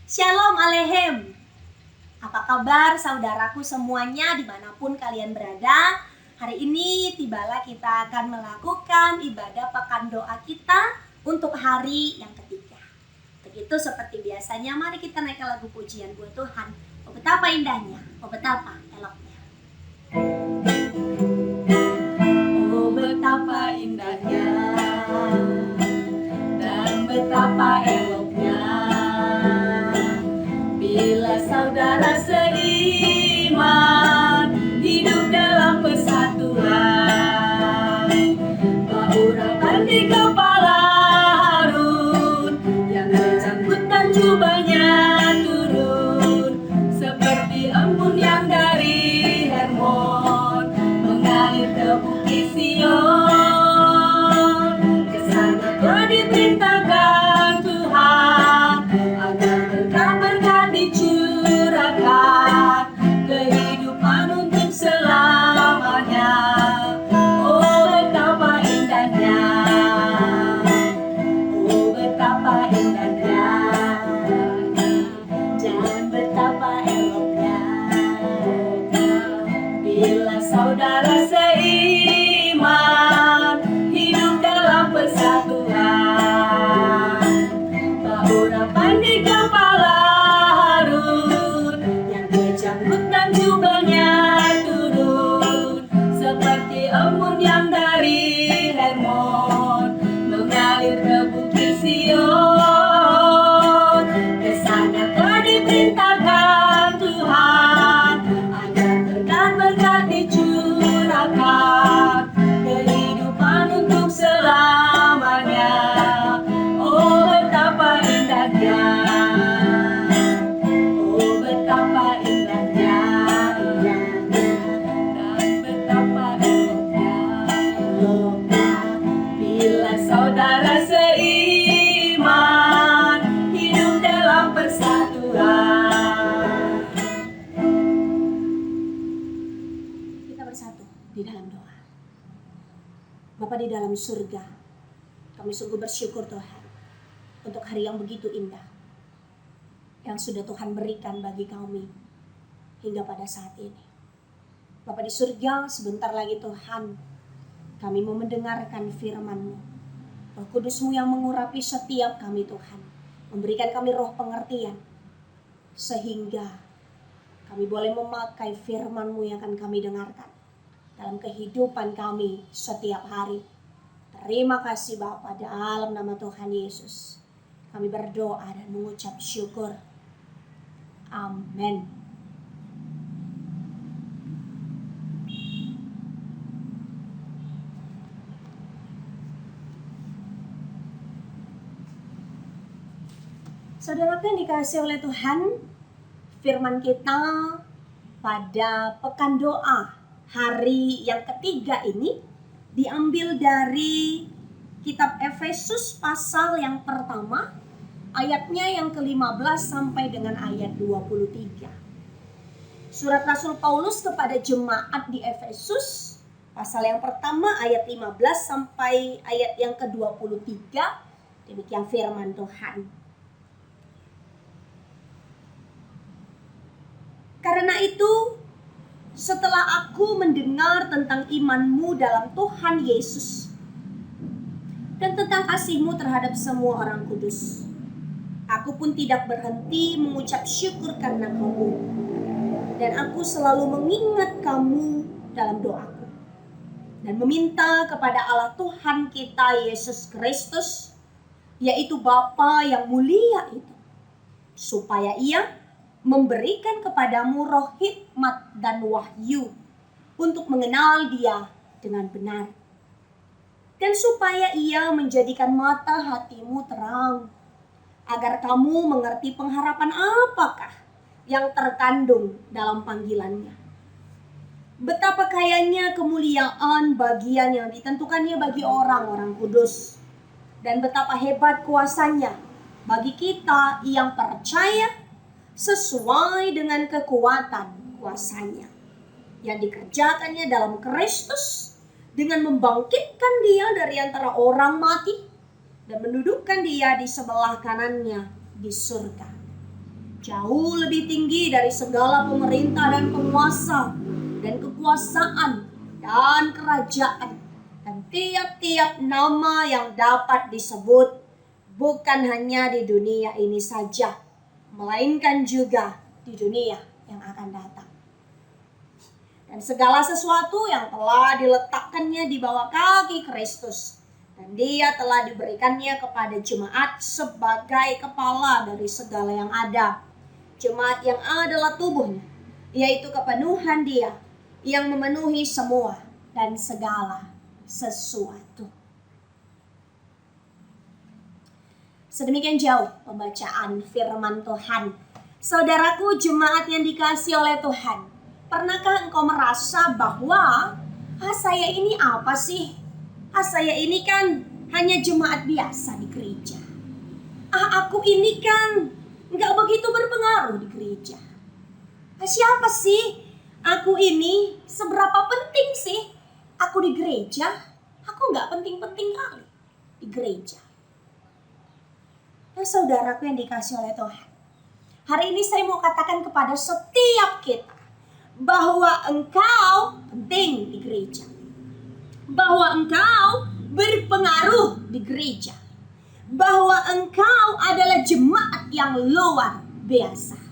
Shalom Alehem. Apa kabar saudaraku semuanya dimanapun kalian berada? Hari ini tibalah kita akan melakukan ibadah pekan doa kita untuk hari yang ketiga. Begitu seperti biasanya, mari kita naik ke lagu pujian buat Tuhan. Oh betapa indahnya, oh betapa eloknya. Oh betapa indahnya dan betapa eloknya bila saudara seiman hidup dalam persatuan. Baurapan di kepala Harun yang kecangkutan jubahnya turun seperti embun yang dari Hermon mengalir ke bukit Sion. Kesana telah diperintahkan Tuhan agar berkat-berkat dicurahkan, kehidupan untuk selamanya. Oh betapa indahnya, oh betapa indahnya, dan betapa eloknya bila saudara seiman hidup dalam persatuan. Baurapan di kepala Harun yang kecangkut dan jubahnya turun seperti embun yang dari Hermon mengalir ke bukit Sion. Kesana telah diperintahkan Tuhan agar berkat-berkat dicurahkan, kehidupan untuk selamanya. Oh betapa indahnya, oh betapa indahnya, dan betapa eloknya bila saudara seiman hidup dalam persatuan. Kita bersatu di dalam doa. Bapa di dalam surga, kami sungguh bersyukur Tuhan untuk hari yang begitu indah yang sudah Tuhan berikan bagi kami hingga pada saat ini. Bapa di surga, sebentar lagi Tuhan kami mau mendengarkan firman-Mu. Roh Kudus-Mu yang mengurapi setiap kami Tuhan, memberikan kami roh pengertian sehingga kami boleh memakai firman-Mu yang akan kami dengarkan dalam kehidupan kami setiap hari. Terima kasih Bapa, dalam nama Tuhan Yesus kami berdoa dan mengucap syukur. Amin. Saudara yang dikasihi oleh Tuhan, firman kita pada pekan doa hari yang ketiga ini diambil dari kitab Efesus pasal yang pertama, ayatnya yang ke-15 sampai dengan ayat 23. Surat Rasul Paulus kepada jemaat di Efesus, pasal yang pertama ayat 15 sampai ayat yang ke-23. Demikian firman Tuhan. Karena itu, setelah aku mendengar tentang iman-Mu dalam Tuhan Yesus dan tentang kasih-Mu terhadap semua orang kudus, aku pun tidak berhenti mengucap syukur karena kamu. Dan aku selalu mengingat kamu dalam doaku dan meminta kepada Allah Tuhan kita Yesus Kristus, yaitu Bapa yang mulia itu, supaya Ia memberikan kepadamu roh hikmat dan wahyu untuk mengenal Dia dengan benar, dan supaya Ia menjadikan mata hatimu terang, agar kamu mengerti pengharapan apakah yang terkandung dalam panggilannya, betapa kayanya kemuliaan bagian yang ditentukannya bagi orang-orang kudus, dan betapa hebat kuasanya bagi kita yang percaya, sesuai dengan kekuatan kuasanya yang dikerjakannya dalam Kristus dengan membangkitkan Dia dari antara orang mati dan mendudukkan Dia di sebelah kanannya di surga. jauh lebih tinggi dari segala pemerintah dan penguasa dan kekuasaan dan kerajaan dan tiap-tiap nama yang dapat disebut, bukan hanya di dunia ini saja, melainkan juga di dunia yang akan datang. Dan segala sesuatu yang telah diletakkannya di bawah kaki Kristus, dan dia telah diberikannya kepada jemaat sebagai kepala dari segala yang ada. Jemaat yang adalah tubuhnya, yaitu kepenuhan dia yang memenuhi semua dan segala sesuatu. Sedemikian jauh pembacaan firman Tuhan. Saudaraku jemaat yang dikasihi oleh Tuhan, pernahkah engkau merasa bahwa saya ini apa sih? Saya ini kan hanya jemaat biasa di gereja. Aku ini kan nggak begitu berpengaruh di gereja. Siapa sih? Aku ini seberapa penting sih aku di gereja? Aku nggak penting-penting kali di gereja. Nah, saudaraku yang dikasihi oleh Tuhan, hari ini saya mau katakan kepada setiap kita bahwa engkau penting di gereja, bahwa engkau berpengaruh di gereja, bahwa engkau adalah jemaat yang luar biasa.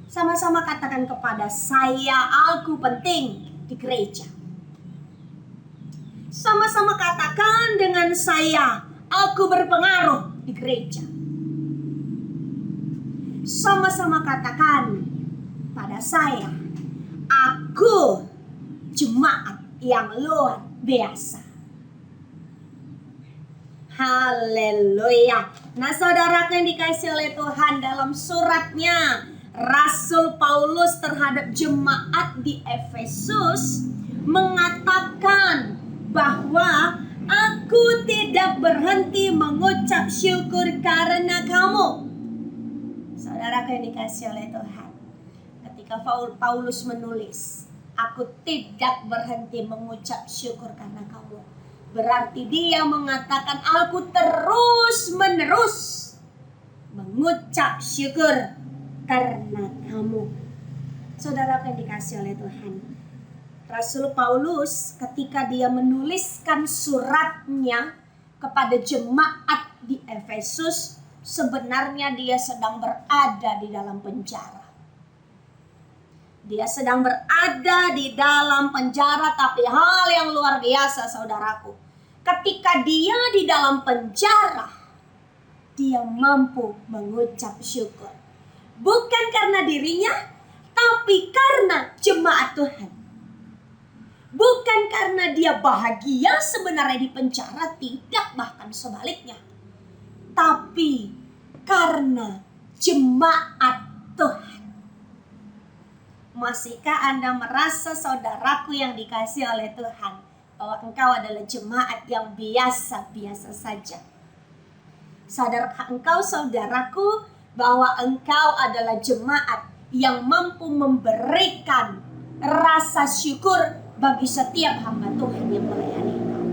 Sama-sama katakan kepada saya, aku penting di gereja. Sama-sama katakan dengan saya, aku berpengaruh di gereja. Sama-sama katakan pada saya, aku jemaat yang luar biasa. Haleluya. Nah, saudaraku yang dikasihi oleh Tuhan, dalam suratnya Rasul Paulus terhadap jemaat di Efesus mengatakan bahwa aku tidak berhenti mengucap syukur karena kamu. Saudaraku yang dikasihi oleh Tuhan, ketika Paulus menulis, aku tidak berhenti mengucap syukur karena kamu, berarti dia mengatakan aku terus menerus mengucap syukur karena kamu. Saudaraku yang dikasihi oleh Tuhan, Rasul Paulus ketika dia menuliskan suratnya kepada jemaat di Efesus, sebenarnya dia sedang berada di dalam penjara. Dia sedang berada di dalam penjara, tapi hal yang luar biasa saudaraku, ketika dia di dalam penjara, dia mampu mengucap syukur. Bukan karena dirinya, tapi karena jemaat Tuhan. Bukan karena dia bahagia sebenarnya di penjara, tidak, bahkan sebaliknya. Tapi karena jemaat Tuhan. Masihkah Anda merasa, saudaraku yang dikasihi oleh Tuhan, bahwa engkau adalah jemaat yang biasa-biasa saja? Sadarkah engkau, saudaraku, bahwa engkau adalah jemaat yang mampu memberikan rasa syukur bagi setiap hamba Tuhan yang melayani engkau?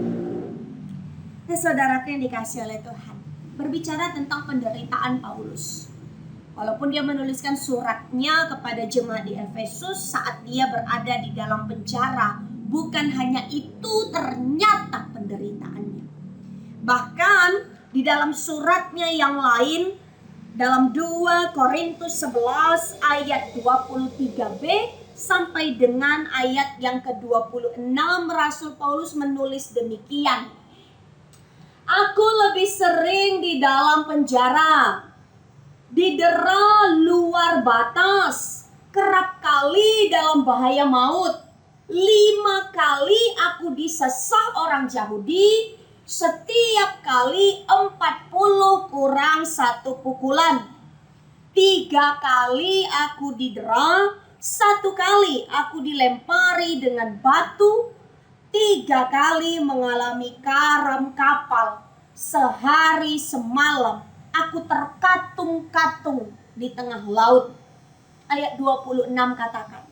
Nah, saudaraku yang dikasihi oleh Tuhan, berbicara tentang penderitaan Paulus. Walaupun dia menuliskan suratnya kepada jemaat di Efesus saat dia berada di dalam penjara, bukan hanya itu ternyata penderitaannya. Bahkan di dalam suratnya yang lain, dalam 2 Korintus 11 ayat 23b sampai dengan ayat yang ke-26, Rasul Paulus menulis demikian. Aku lebih sering di dalam penjara, didera luar batas, kerap kali dalam bahaya maut. 5 kali aku disesah orang Yahudi, setiap kali 40 kurang 1 pukulan. 3 kali aku didera, 1 kali aku dilempari dengan batu, 3 kali mengalami karam kapal. Sehari semalam aku terkatung-katung di tengah laut. Ayat 26 katakan,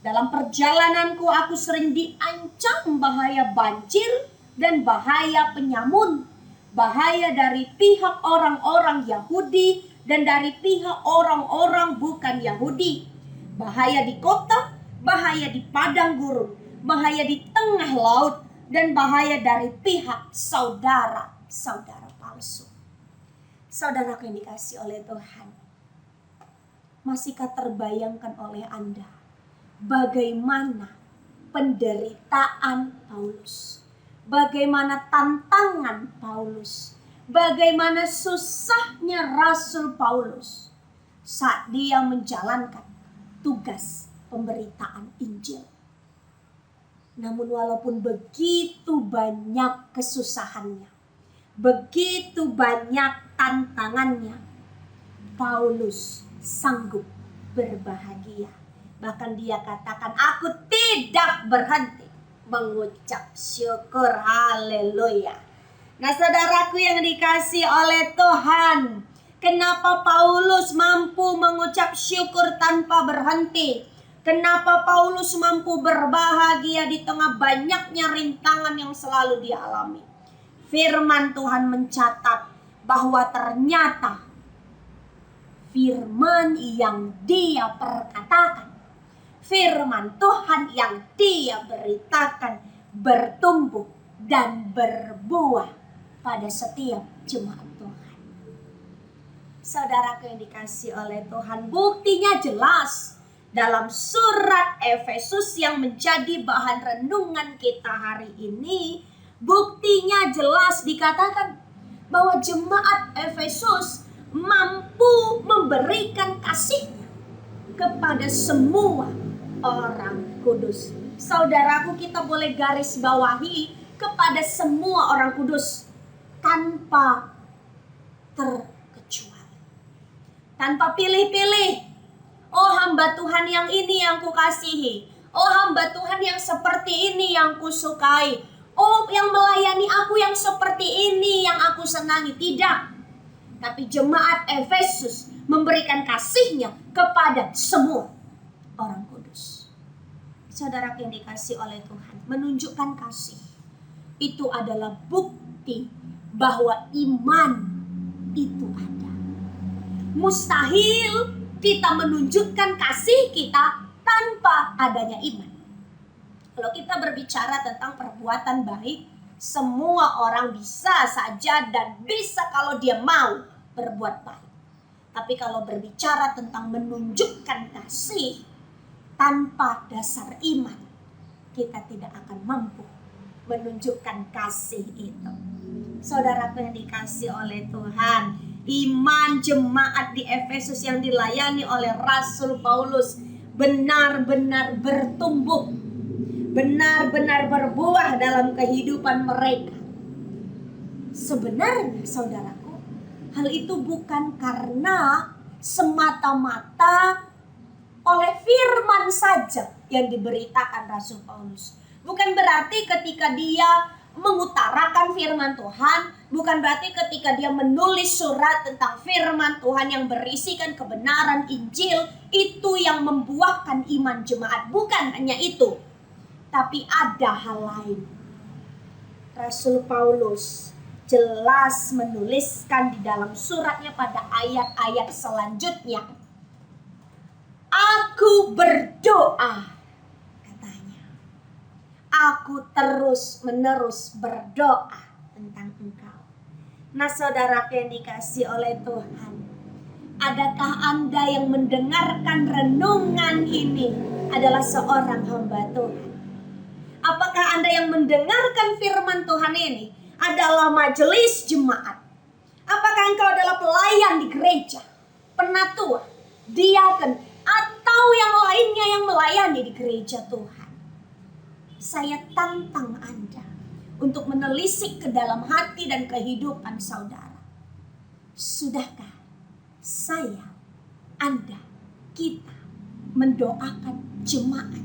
dalam perjalananku aku sering diancam bahaya banjir dan bahaya penyamun, bahaya dari pihak orang-orang Yahudi dan dari pihak orang-orang bukan Yahudi. Bahaya di kota, bahaya di padang gurun, bahaya di tengah laut, dan bahaya dari pihak saudara-saudara palsu. Saudara yang dikasih oleh Tuhan, masihkah terbayangkan oleh Anda bagaimana penderitaan Paulus, bagaimana tantangan Paulus, bagaimana susahnya Rasul Paulus saat dia menjalankan tugas pemberitaan Injil. Namun walaupun begitu banyak kesusahannya, begitu banyak tantangannya, Paulus sanggup berbahagia. Bahkan dia katakan, aku tidak berhenti mengucap syukur. Haleluya. Nah, saudaraku yang dikasih oleh Tuhan, kenapa Paulus mampu mengucap syukur tanpa berhenti? Kenapa Paulus mampu berbahagia di tengah banyaknya rintangan yang selalu dia alami? Firman Tuhan mencatat bahwa ternyata firman yang dia perkatakan, firman Tuhan yang dia beritakan bertumbuh dan berbuah pada setiap jemaat Tuhan. Saudaraku yang dikasih oleh Tuhan, buktinya jelas dalam surat Efesus yang menjadi bahan renungan kita hari ini. Buktinya jelas dikatakan bahwa jemaat Efesus mampu memberikan kasihnya kepada semua orang kudus. Saudaraku, kita boleh garis bawahi kepada semua orang kudus tanpa terkecuali, tanpa pilih-pilih. Oh, hamba Tuhan yang ini yang kukasihi. Oh, hamba Tuhan yang seperti ini yang kusukai. Oh, yang melayani aku yang seperti ini yang aku senangi. Tidak. Tapi jemaat Efesus memberikan kasihnya kepada semua orang kudus. Saudara yang dikasih oleh Tuhan, menunjukkan kasih itu adalah bukti bahwa iman itu ada. Mustahil kita menunjukkan kasih kita tanpa adanya iman. Kalau kita berbicara tentang perbuatan baik, semua orang bisa saja dan bisa kalau dia mau berbuat baik. Tapi kalau berbicara tentang menunjukkan kasih tanpa dasar iman, kita tidak akan mampu menunjukkan kasih itu. Saudaraku yang dikasih oleh Tuhan, iman jemaat di Efesus yang dilayani oleh Rasul Paulus benar-benar bertumbuh, benar-benar berbuah dalam kehidupan mereka. Sebenarnya saudaraku, hal itu bukan karena semata-mata oleh firman saja yang diberitakan Rasul Paulus. Bukan berarti ketika dia mengutarakan firman Tuhan, bukan berarti ketika dia menulis surat tentang firman Tuhan yang berisikan kebenaran Injil, itu yang membuahkan iman jemaat. Bukan hanya itu. Tapi ada hal lain. Rasul Paulus jelas menuliskan di dalam suratnya pada ayat-ayat selanjutnya. Aku berdoa, katanya. Aku terus-menerus berdoa tentang engkau. Nah, saudara yang dikasih oleh Tuhan, adakah Anda yang mendengarkan renungan ini adalah seorang hamba Tuhan? Apakah Anda yang mendengarkan firman Tuhan ini adalah majelis jemaat? Apakah engkau adalah pelayan di gereja, penatua, diaken, atau yang lainnya yang melayani di gereja Tuhan? Saya tantang Anda untuk menelisik ke dalam hati dan kehidupan saudara. Sudahkah saya, Anda, kita mendoakan jemaat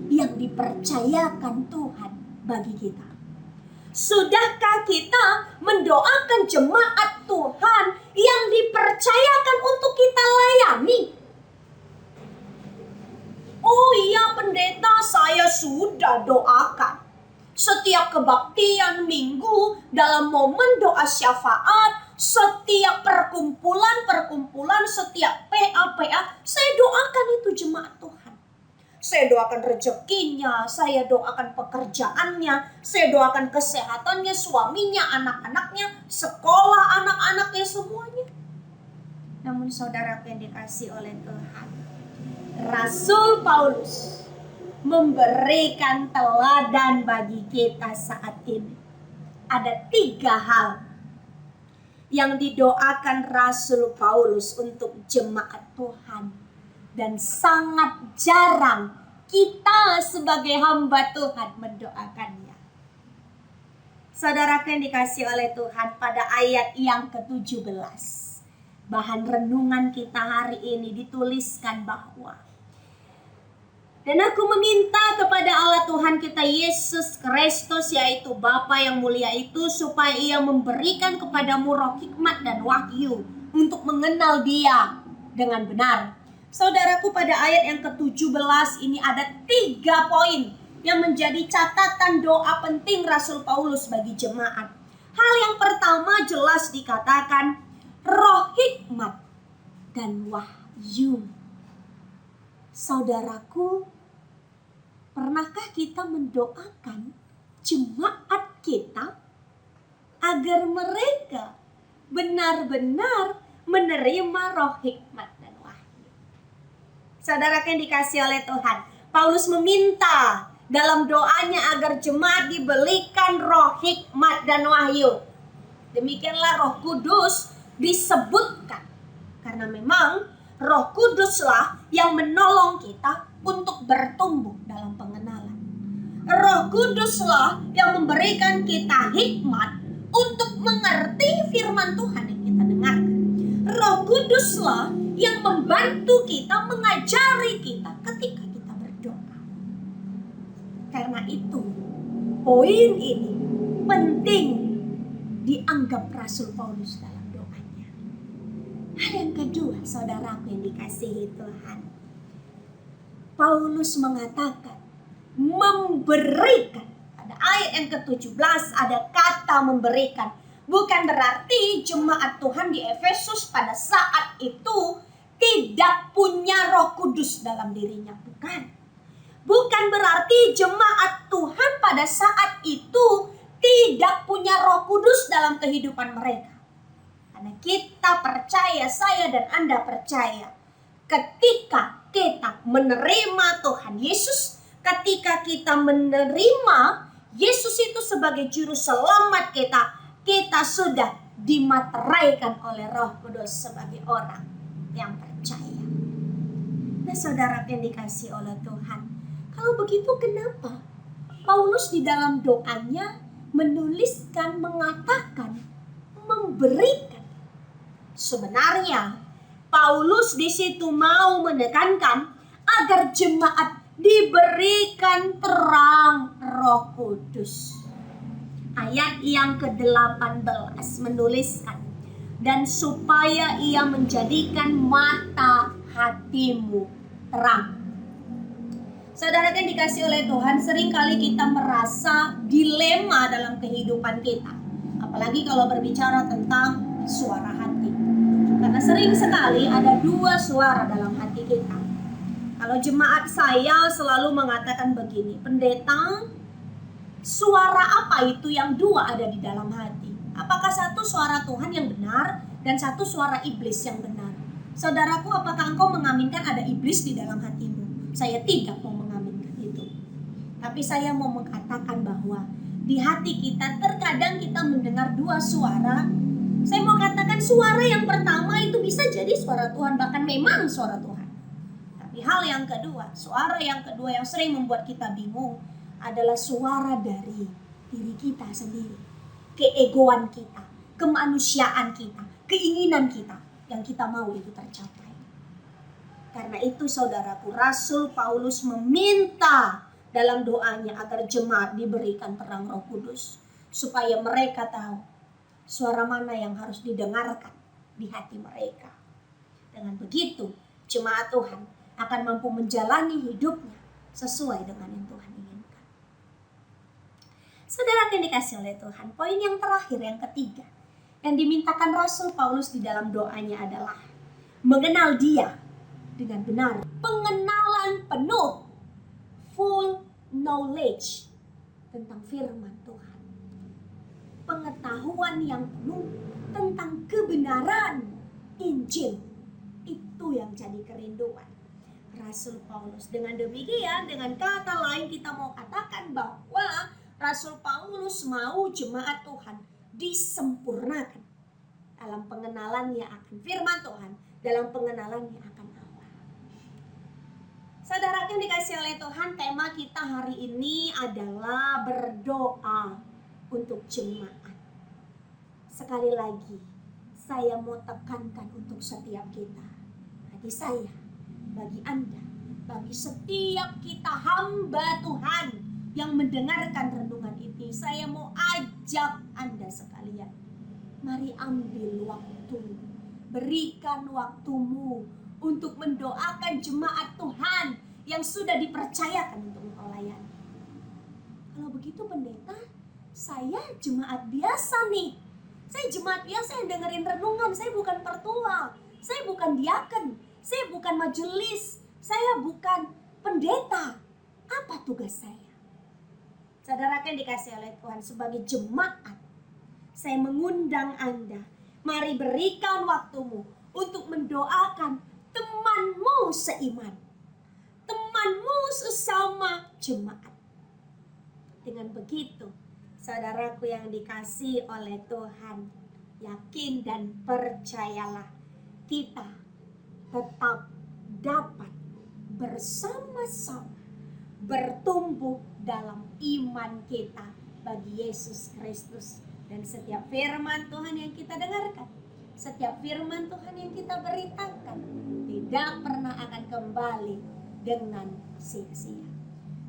yang dipercayakan Tuhan bagi kita? Sudahkah kita mendoakan jemaat Tuhan yang dipercayakan untuk kita layani? Oh iya pendeta, saya sudah doakan. Setiap kebaktian minggu dalam momen doa syafaat, Setiap perkumpulan, setiap PA, saya doakan itu jemaat Tuhan. Saya doakan rezekinya, saya doakan pekerjaannya, saya doakan kesehatannya, suaminya, anak-anaknya, sekolah anak-anaknya, semuanya. Namun saudara yang dikasih oleh Tuhan, Rasul Paulus memberikan teladan bagi kita saat ini. Ada 3 hal yang didoakan Rasul Paulus untuk jemaat Tuhan. Dan sangat jarang kita sebagai hamba Tuhan mendoakannya. Saudara yang dikasih oleh Tuhan, pada ayat yang ke-17, bahan renungan kita hari ini dituliskan bahwa, dan aku meminta kepada Allah Tuhan kita Yesus Kristus, yaitu Bapa yang mulia itu, supaya Ia memberikan kepadamu roh hikmat dan wahyu untuk mengenal Dia dengan benar. Saudaraku, pada ayat yang ke-17 ini ada 3 poin yang menjadi catatan doa penting Rasul Paulus bagi jemaat. Hal yang pertama jelas dikatakan roh hikmat dan wahyu. Saudaraku, pernahkah kita mendoakan jemaat kita agar mereka benar-benar menerima roh hikmat dan wahyu? Saudara yang dikasih oleh Tuhan, Paulus meminta dalam doanya agar jemaat diberikan roh hikmat dan wahyu. Demikianlah Roh Kudus disebutkan, karena memang Roh Kuduslah yang menolong kita untuk bertumbuh dalam pengenalan. Roh Kuduslah yang memberikan kita hikmat untuk mengerti firman Tuhan yang kita dengarkan. Roh Kuduslah yang membantu kita, mengajari kita ketika kita berdoa. Karena itu, poin ini penting dianggap Rasul Paulus dalam doanya. Hal yang kedua, saudaraku yang dikasihi Tuhan, Paulus mengatakan memberikan. Pada ayat yang ke-17 ada kata memberikan. Bukan berarti jemaat Tuhan di Efesus pada saat itu tidak punya Roh Kudus dalam dirinya. Bukan berarti jemaat Tuhan pada saat itu tidak punya Roh Kudus dalam kehidupan mereka. Karena kita percaya, saya dan Anda percaya, ketika kita menerima Tuhan Yesus, ketika kita menerima Yesus itu sebagai juru selamat kita sudah dimateraikan oleh Roh Kudus sebagai orang yang percaya. Nah, saudara yang dikasih oleh Tuhan, kalau begitu kenapa Paulus di dalam doanya menuliskan, mengatakan, memberikan? Sebenarnya Paulus di situ mau menekankan agar jemaat diberikan terang Roh Kudus. Ayat yang ke-18 menuliskan, dan supaya Ia menjadikan mata hatimu terang. Saudara yang dikasih oleh Tuhan, seringkali kita merasa dilema dalam kehidupan kita. Apalagi kalau berbicara tentang suara hati. Karena sering sekali ada 2 suara dalam hati kita. Kalau jemaat saya selalu mengatakan begini, pendeta, suara apa itu yang 2 ada di dalam hati? Apakah satu suara Tuhan yang benar dan satu suara iblis yang benar? Saudaraku, apakah engkau mengaminkan ada iblis di dalam hatimu? Saya tidak mau mengaminkan itu. Tapi saya mau mengatakan bahwa di hati kita terkadang kita mendengar 2 suara. Saya mau katakan suara yang pertama itu bisa jadi suara Tuhan, bahkan memang suara Tuhan. Tapi hal yang kedua, suara yang kedua yang sering membuat kita bingung adalah suara dari diri kita sendiri. Keegoan kita, kemanusiaan kita, keinginan kita yang kita mau itu tercapai. Karena itu saudaraku, Rasul Paulus meminta dalam doanya agar jemaat diberikan terang Roh Kudus, supaya mereka tahu suara mana yang harus didengarkan di hati mereka. Dengan begitu, jemaat Tuhan akan mampu menjalani hidupnya sesuai dengan yang Tuhan inginkan. Saudara yang dikasih oleh Tuhan, poin yang terakhir, yang ketiga, Yang dimintakan Rasul Paulus di dalam doanya adalah mengenal Dia dengan benar. Pengenalan penuh, full knowledge tentang firman Tuhan. Pengetahuan yang penuh tentang kebenaran Injil. Itu yang jadi kerinduan Rasul Paulus. Dengan demikian, dengan kata lain kita mau katakan bahwa Rasul Paulus mau jemaat Tuhan disempurnakan dalam pengenalannya akan firman Tuhan, dalam pengenalannya akan Allah. Saudara yang dikasihi oleh Tuhan, tema kita hari ini adalah berdoa untuk jemaat. Sekali lagi, saya mau tekankan untuk setiap kita, bagi saya, bagi Anda, bagi setiap kita hamba Tuhan yang mendengarkan renungan ini, saya mau ajak Anda sekalian, mari ambil waktu, berikan waktumu untuk mendoakan jemaat Tuhan yang sudah dipercayakan untuk engkau layani. Kalau begitu pendeta, saya jemaat biasa nih. Saya jemaat biasa yang dengerin renungan, saya bukan pertua, saya bukan diaken, saya bukan majelis, saya bukan pendeta. Apa tugas saya? Saudara yang dikasihi oleh Tuhan, sebagai jemaat, saya mengundang Anda, mari berikan waktumu untuk mendoakan temanmu seiman, temanmu sesama jemaat. Dengan begitu, saudaraku yang dikasihi oleh Tuhan, yakin dan percayalah, kita tetap dapat bersama-sama bertumbuh dalam iman kita bagi Yesus Kristus. Dan setiap firman Tuhan yang kita dengarkan, setiap firman Tuhan yang kita beritakan, tidak pernah akan kembali dengan sia-sia.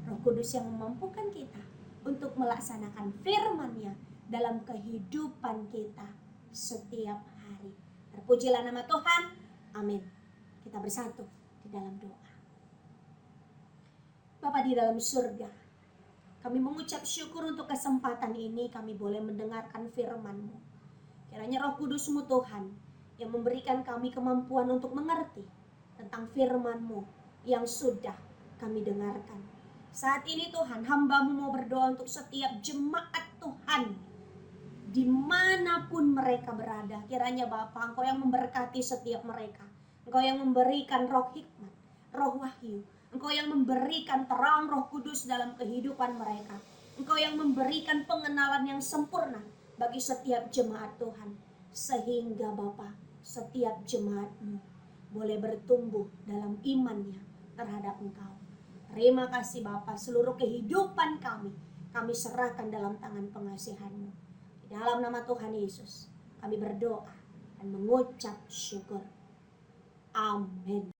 Roh Kudus yang memampukan kita untuk melaksanakan firman-Nya dalam kehidupan kita setiap hari. Terpujilah nama Tuhan. Amin. Kita bersatu di dalam doa. Bapa di dalam surga, kami mengucap syukur untuk kesempatan ini kami boleh mendengarkan firman-Mu. Kiranya Roh Kudus-Mu Tuhan yang memberikan kami kemampuan untuk mengerti tentang firman-Mu yang sudah kami dengarkan. Saat ini Tuhan, hamba-Mu mau berdoa untuk setiap jemaat Tuhan dimanapun mereka berada. Kiranya Bapa, Engkau yang memberkati setiap mereka. Engkau yang memberikan roh hikmat, roh wahyu. Engkau yang memberikan terang Roh Kudus dalam kehidupan mereka. Engkau yang memberikan pengenalan yang sempurna bagi setiap jemaat Tuhan. Sehingga Bapa, setiap jemaat-Mu boleh bertumbuh dalam imannya terhadap Engkau. Terima kasih Bapa, seluruh kehidupan kami serahkan dalam tangan pengasihan-Mu. Di dalam nama Tuhan Yesus, kami berdoa dan mengucap syukur. Amin.